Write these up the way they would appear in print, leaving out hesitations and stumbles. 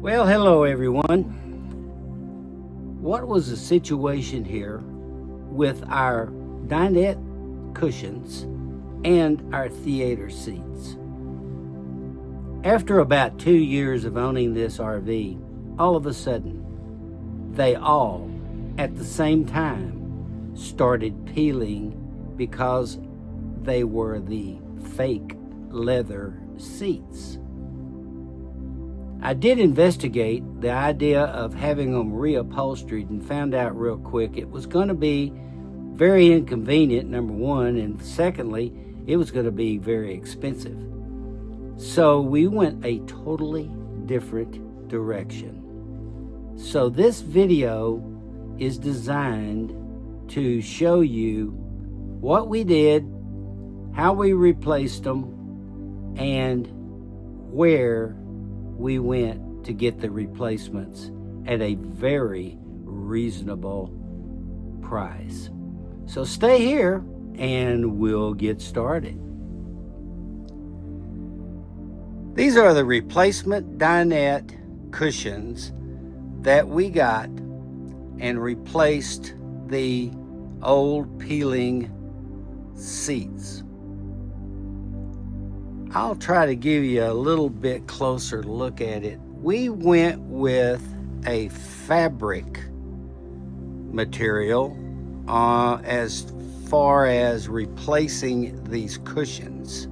Well, hello everyone. What was the situation here with our dinette cushions and our theater seats? After about 2 years of owning this RV, all of a sudden, they all, at the same time, started peeling because they were the fake leather seats. I did investigate the idea of having them reupholstered and found out real quick it was going to be very inconvenient, number one, and secondly, it was going to be very expensive. So we went a totally different direction. So this video is designed to show you what we did, how we replaced them, and where we went to get the replacements at a very reasonable price. So stay here and we'll get started. These are the replacement dinette cushions that we got and replaced the old peeling seats. I'll try to give you a little bit closer look at it. We went with a fabric material as far as replacing these cushions.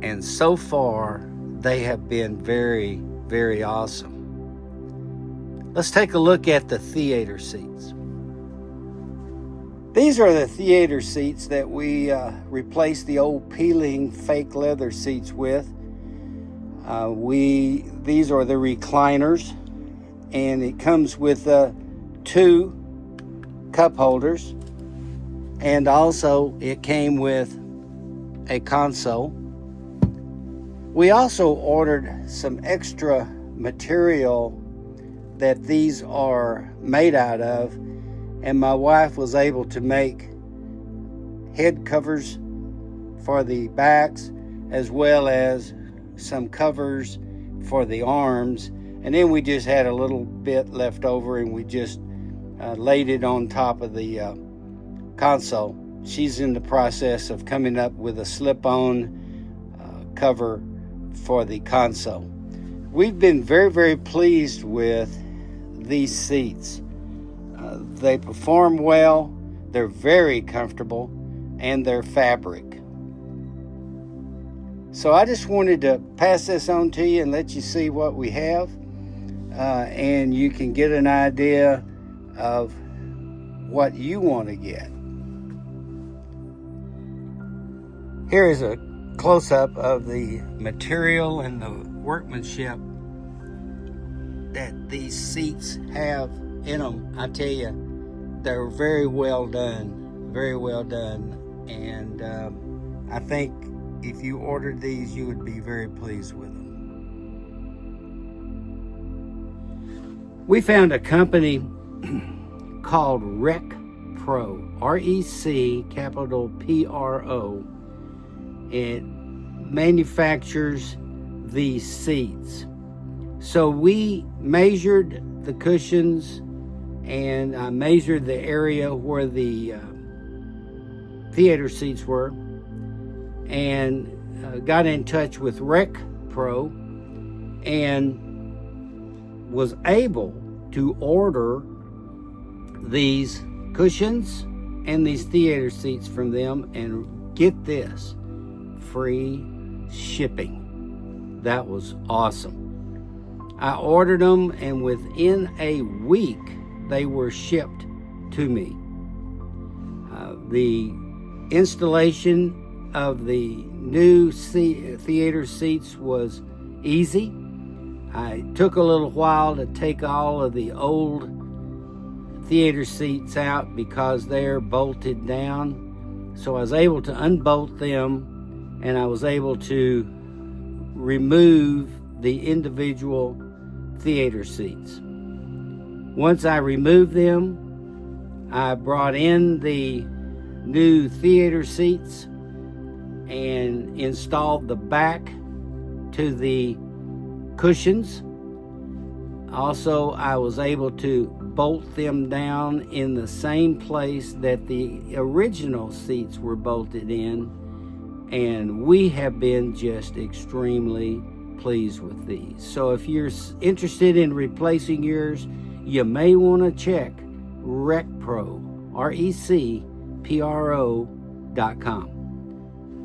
And so far, they have been very, very awesome. Let's take a look at the theater seats. These are the theater seats that we replaced the old peeling fake leather seats with. These are the recliners, and it comes with 2 cup holders, and also it came with a console. We also ordered some extra material that these are made out of, and my wife was able to make head covers for the backs as well as some covers for the arms, and then we just had a little bit left over and we just laid it on top of the console. She's in the process of coming up with a slip-on cover for the console. We've been very, very pleased with these seats. They perform well, they're very comfortable, and they're fabric. So I just wanted to pass this on to you and let you see what we have, and you can get an idea of what you want to get. Here is a close-up of the material and the workmanship that these seats have in them. I tell you, they're very well done, and I think if you ordered these, you would be very pleased with them. We found a company called RecPro, R-E-C capital P-R-O. It manufactures these seats. So we measured the cushions, and I measured the area where the theater seats were, and got in touch with RecPro and was able to order these cushions and these theater seats from them, and get this, free shipping. That was awesome. I ordered them, and within a week they were shipped to me. The installation of the new theater seats was easy. It took a little while to take all of the old theater seats out because they're bolted down. So I was able to unbolt them, and I was able to remove the individual theater seats. Once I removed them, I brought in the new theater seats and installed the back to the cushions. Also, I was able to bolt them down in the same place that the original seats were bolted in, and we have been just extremely pleased with these. So if you're interested in replacing yours, you may want to check RecPro, RecPro.com.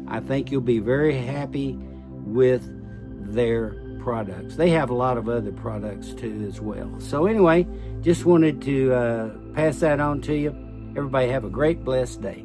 I think you'll be very happy with their products. They have a lot of other products too as well. So anyway, just wanted to pass that on to you. Everybody have a great, blessed day.